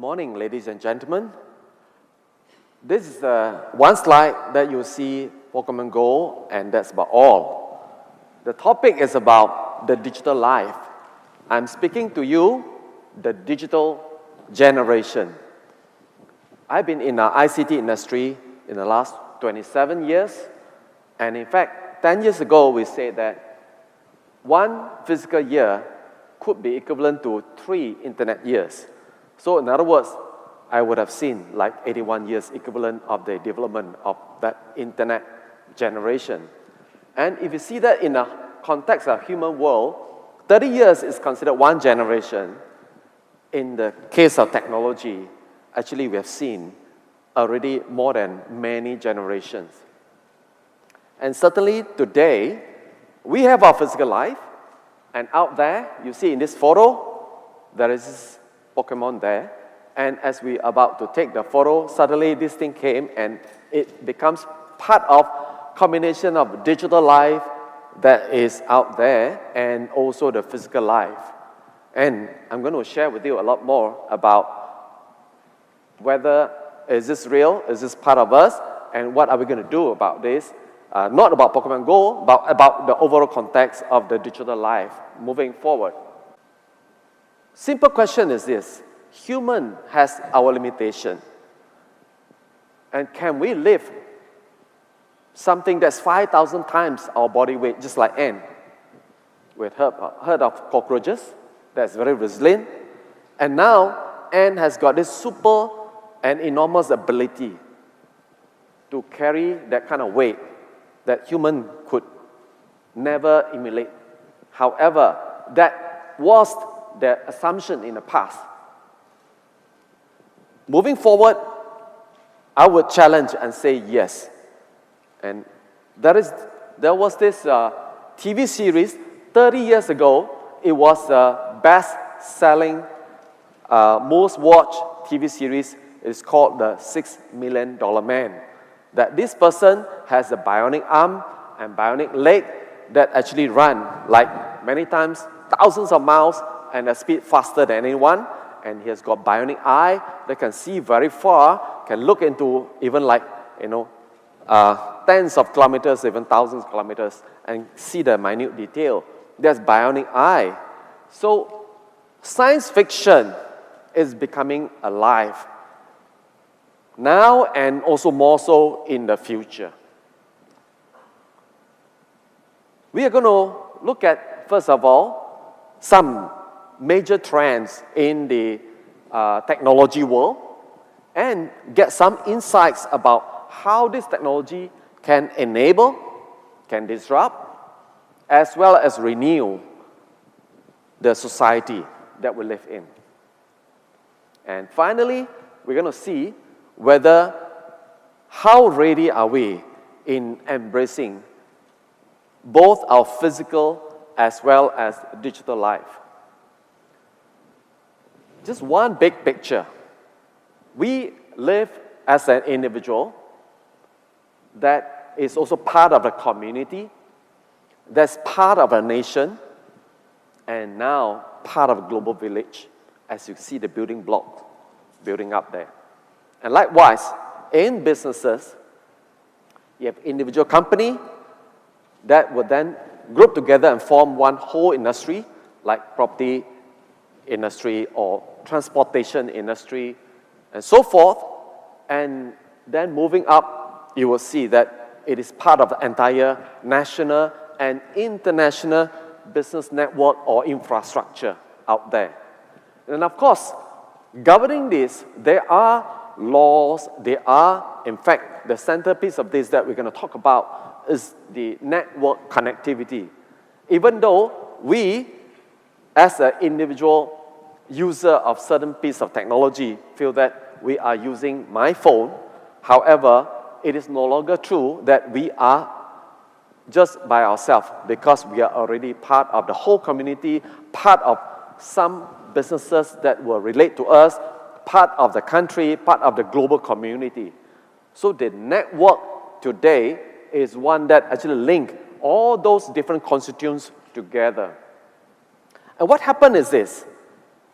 morning, ladies and gentlemen. This is one slide that you see Pokemon Go, and that's about all. The topic is about the digital life. I'm speaking to you, the digital generation. I've been in the ICT industry in the last 27 years, and in fact, 10 years ago, we said that one physical year could be equivalent to 3 internet years. So in other words, I would have seen like 81 years equivalent of the development of that internet generation. And if you see that in the context of human world, 30 years is considered one generation. In the case of technology, actually we have seen already more than many generations. And certainly today, we have our physical life, and out there, you see in this photo, there is this Pokemon there, and as we are about to take the photo, suddenly this thing came and it becomes part of combination of digital life that is out there and also the physical life. And I'm going to share with you a lot more about whether is this real, is this part of us, and what are we going to do about this. Not about Pokemon Go, but about the overall context of the digital life moving forward. Simple question is this: human has our limitation, and can we lift something that's 5,000 times our body weight, just like ant? We've heard of cockroaches, that's very resilient, and now ant has got this super and enormous ability to carry that kind of weight that human could never emulate. However, that was the assumption in the past. Moving forward, I would challenge and say yes. And there was this TV series 30 years ago. It was the best-selling, most watched TV series. It's called The $6 Million Man. That this person has a bionic arm and bionic leg that actually run like many times, thousands of miles, and a speed faster than anyone. And he has got bionic eye that can see very far, can look into even like, tens of kilometers, even thousands of kilometers, and see the minute detail. There's bionic eye. So science fiction is becoming alive now and also more so in the future. We are going to look at, first of all, some major trends in the technology world and get some insights about how this technology can enable, can disrupt, as well as renew the society that we live in. And finally, we're going to see how ready are we in embracing both our physical as well as digital life. Just one big picture. We live as an individual that is also part of a community, that's part of a nation, and now part of a global village, as you see the building blocks building up there. And likewise, in businesses, you have individual company that would then group together and form one whole industry, like property industry or transportation industry, and so forth. And then moving up, you will see that it is part of the entire national and international business network or infrastructure out there. And of course, governing this, there are laws, there are, in fact, the centerpiece of this that we're going to talk about is the network connectivity. Even though we, as an individual user of certain piece of technology, feel that we are using my phone, however, it is no longer true that we are just by ourselves, because we are already part of the whole community, part of some businesses that will relate to us, part of the country, part of the global community. So the network today is one that actually links all those different constituents together. And what happened is this: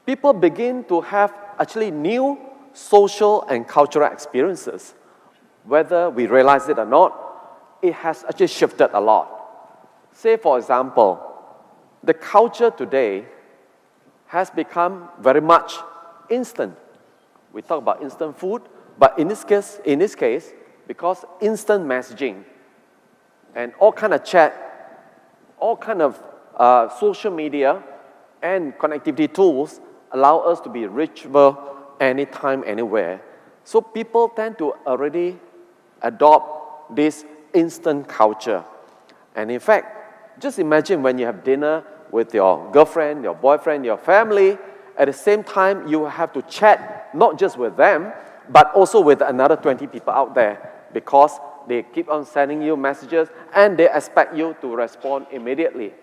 people begin to have actually new social and cultural experiences. Whether we realize it or not, it has actually shifted a lot. Say, for example, the culture today has become very much instant. We talk about instant food, but in this case, because instant messaging and all kind of chat, all kind of social media and connectivity tools allow us to be reachable anytime, anywhere. So people tend to already adopt this instant culture. And in fact, just imagine when you have dinner with your girlfriend, your boyfriend, your family, at the same time you have to chat not just with them, but also with another 20 people out there, because they keep on sending you messages and they expect you to respond immediately.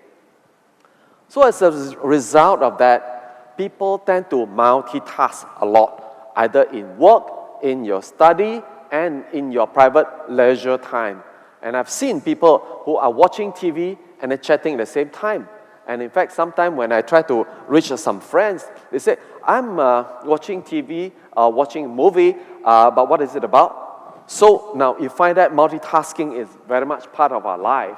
So as a result of that, people tend to multitask a lot, either in work, in your study, and in your private leisure time. And I've seen people who are watching TV and they're chatting at the same time. And in fact, sometimes when I try to reach some friends, they say, I'm watching TV, watching a movie, but what is it about? So now you find that multitasking is very much part of our life.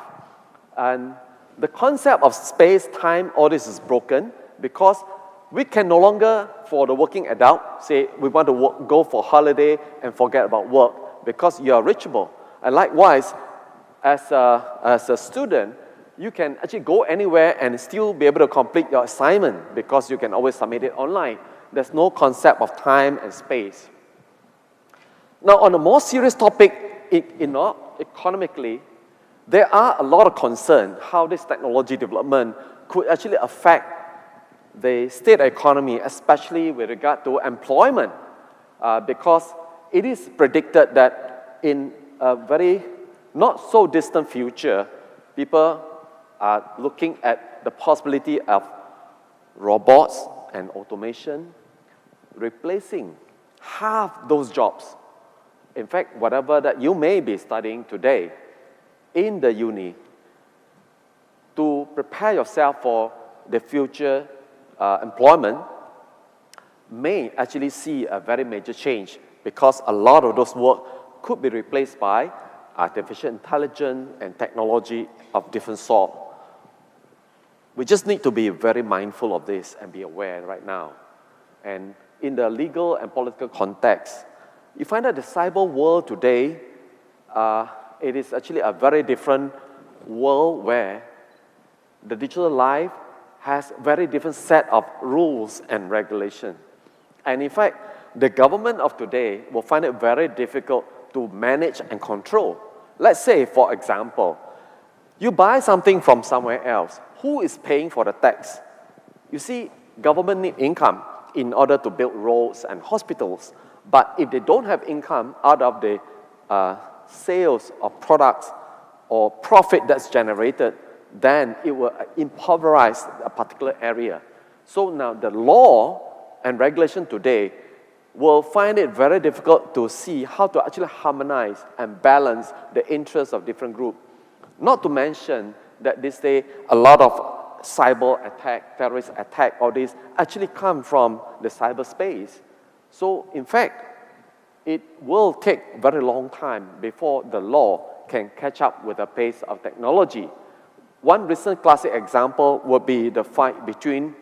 And the concept of space, time, all this is broken because we can no longer, for the working adult, say we want to go for holiday and forget about work because you are reachable. And likewise, as a student, you can actually go anywhere and still be able to complete your assignment because you can always submit it online. There's no concept of time and space. Now, on a more serious topic, economically, there are a lot of concern how this technology development could actually affect the state economy, especially with regard to employment, because it is predicted that in a very not so distant future, people are looking at the possibility of robots and automation replacing half those jobs. In fact, whatever that you may be studying today in the uni, to prepare yourself for the future employment may actually see a very major change because a lot of those work could be replaced by artificial intelligence and technology of different sort. We just need to be very mindful of this and be aware right now. And in the legal and political context, you find that the cyber world today, it is actually a very different world where the digital life has very different set of rules and regulations. And in fact, the government of today will find it very difficult to manage and control. Let's say, for example, you buy something from somewhere else. Who is paying for the tax? You see, government need income in order to build roads and hospitals. But if they don't have income out of the sales of products or profit that's generated, then it will impoverish a particular area. So now the law and regulation today will find it very difficult to see how to actually harmonize and balance the interests of different groups. Not to mention that these days a lot of cyber attack, terrorist attack, all these actually come from the cyberspace. So in fact, it will take a very long time before the law can catch up with the pace of technology. One recent classic example would be the fight between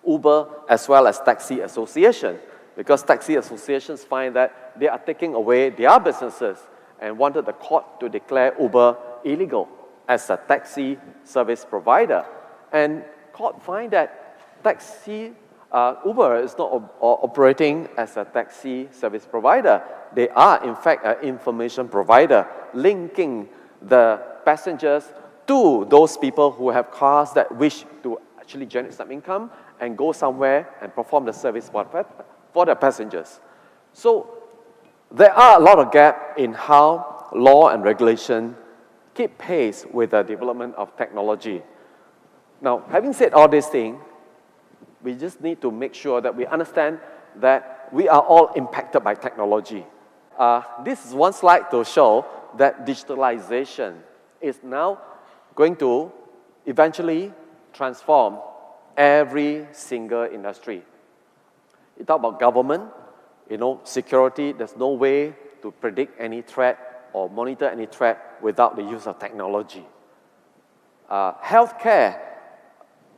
Uber as well as taxi association, because taxi associations find that they are taking away their businesses and wanted the court to declare Uber illegal as a taxi service provider. And court find that Uber is not operating as a taxi service provider. They are, in fact, an information provider linking the passengers to those people who have cars that wish to actually generate some income and go somewhere and perform the service for the passengers. So there are a lot of gaps in how law and regulation keep pace with the development of technology. Now, having said all these things, we just need to make sure that we understand that we are all impacted by technology. This is one slide to show that digitalization is now going to eventually transform every single industry. You talk about government, security, there's no way to predict any threat or monitor any threat without the use of technology. Healthcare,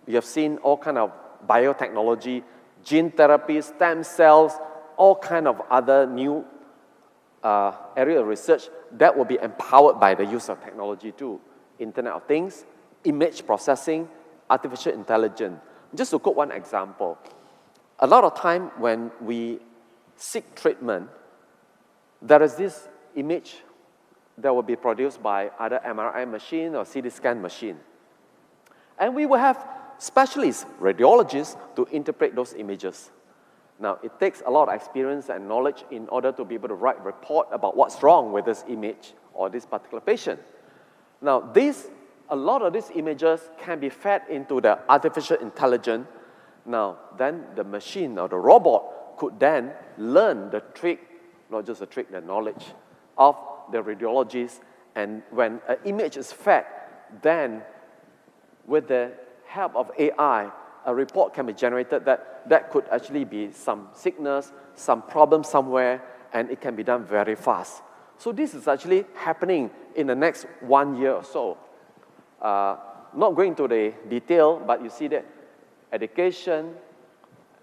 you have seen all kind of biotechnology, gene therapy, stem cells, all kind of other new area of research that will be empowered by the use of technology too. Internet of Things, image processing, artificial intelligence. Just to quote one example, a lot of time when we seek treatment, there is this image that will be produced by either MRI machine or CT scan machine. And we will have specialists, radiologists, to interpret those images. Now, it takes a lot of experience and knowledge in order to be able to write a report about what's wrong with this image or this particular patient. Now, a lot of these images can be fed into the artificial intelligence. Now, then the machine or the robot could then learn the trick, not just the trick, the knowledge of the radiologist. And when an image is fed, then with the help of AI, a report can be generated that could actually be some sickness, some problem somewhere, and it can be done very fast. So this is actually happening in the next 1 year or so. Not going into the detail, but you see that education,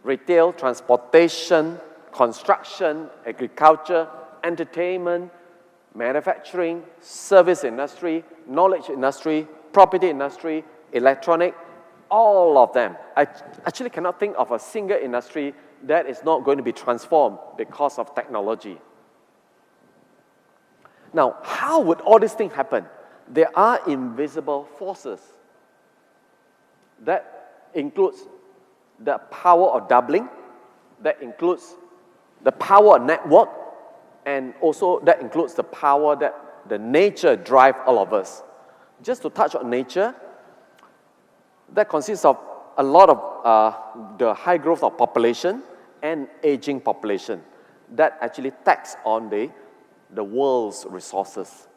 retail, transportation, construction, agriculture, entertainment, manufacturing, service industry, knowledge industry, property industry, electronic, all of them. I actually cannot think of a single industry that is not going to be transformed because of technology. Now, how would all these things happen? There are invisible forces. That includes the power of doubling, that includes the power of network, and also that includes the power that the nature drives all of us. Just to touch on nature, that consists of a lot of the high growth of population and aging population that actually tax on the world's resources.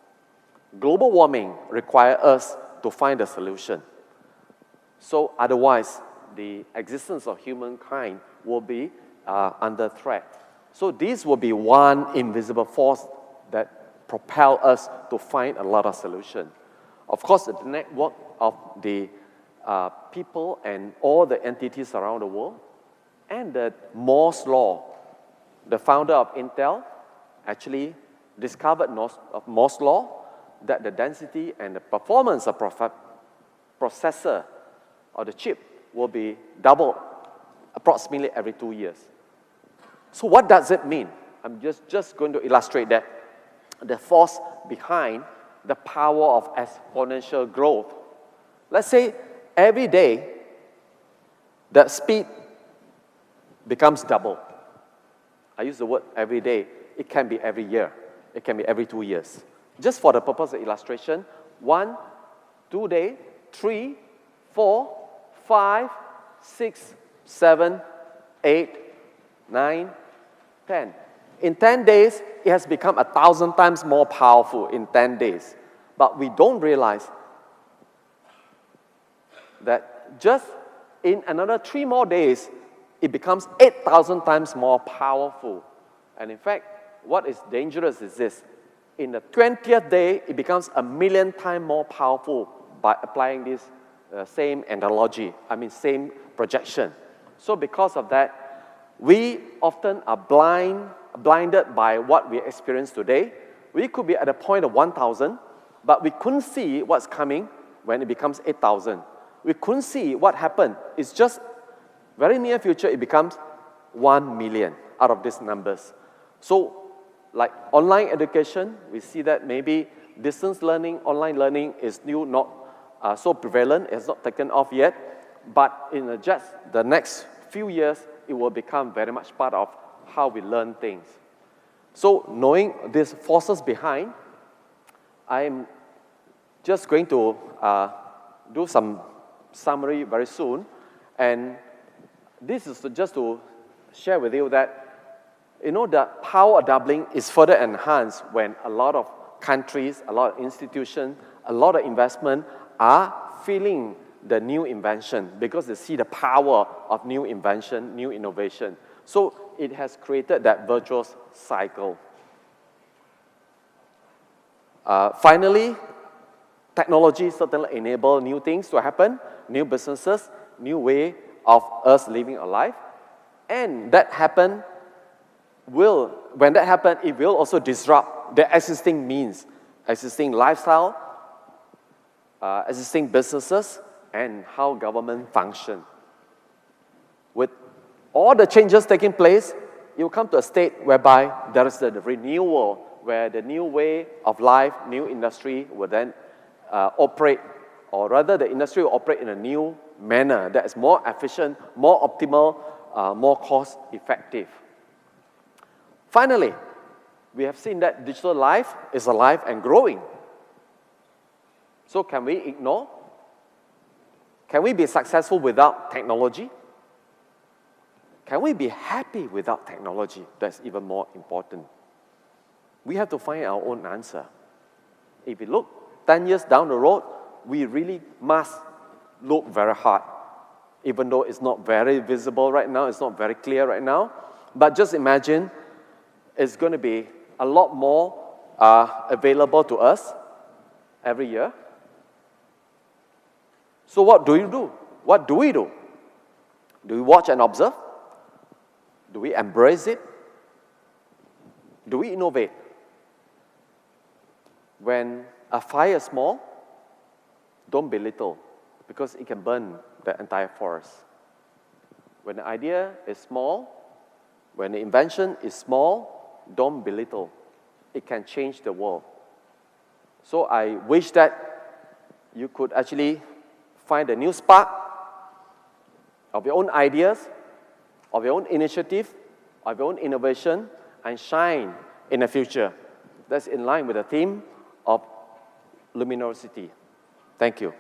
Global warming requires us to find a solution. So otherwise, the existence of humankind will be under threat. So this will be one invisible force that propels us to find a lot of solutions. Of course, the network of the people and all the entities around the world, and the Moore's law. The founder of Intel actually discovered Moore's law, that the density and the performance of processor or the chip will be doubled approximately every 2 years. So what does it mean? I'm just going to illustrate that the force behind the power of exponential growth. Let's say every day, the speed becomes double. I use the word every day. It can be every year. It can be every 2 years. Just for the purpose of illustration, 1, 2 days, 3, 4, 5, 6, 7, 8, 9, 10. In 10 days, it has become 1,000 times more powerful in 10 days. But we don't realize that just in another 3 more days, it becomes 8,000 times more powerful. And in fact, what is dangerous is this. In the 20th day, it becomes 1,000,000 times more powerful by applying this same analogy, same projection. So because of that, we often are blinded by what we experience today. We could be at the point of 1,000, but we couldn't see what's coming when it becomes 8,000. We couldn't see what happened. It's just very near future, it becomes 1,000,000 out of these numbers. So, like online education, we see that maybe distance learning, online learning is still not so prevalent, it's not taken off yet, but in just the next few years, it will become very much part of how we learn things. So, knowing these forces behind, I'm just going to do some summary very soon, and this is just to share with you that the power of doubling is further enhanced when a lot of countries, a lot of institutions, a lot of investment are feeling the new invention because they see the power of new invention, new innovation. So it has created that virtuous cycle. Finally, technology certainly enables new things to happen, new businesses, new way of us living our life. And when that happens, it will also disrupt the existing means, existing lifestyle, existing businesses, and how government function. With all the changes taking place, it will come to a state whereby there is the renewal, where the new way of life, new industry will then operate, or rather the industry will operate in a new manner that is more efficient, more optimal, more cost effective. Finally, we have seen that digital life is alive and growing. So can we ignore? Can we be successful without technology? Can we be happy without technology? That's even more important. We have to find our own answer. If we look 10 years down the road, we really must look very hard, even though it's not very visible right now, it's not very clear right now. But just imagine it's going to be a lot more available to us every year. So what do you do? What do we do? Do we watch and observe? Do we embrace it? Do we innovate? When a fire is small, don't belittle, because it can burn the entire forest. When the idea is small, when the invention is small, don't belittle. It can change the world. So I wish that you could actually find a new spark of your own ideas, of your own initiative, of your own innovation, and shine in the future. That's in line with the theme of luminosity. Thank you.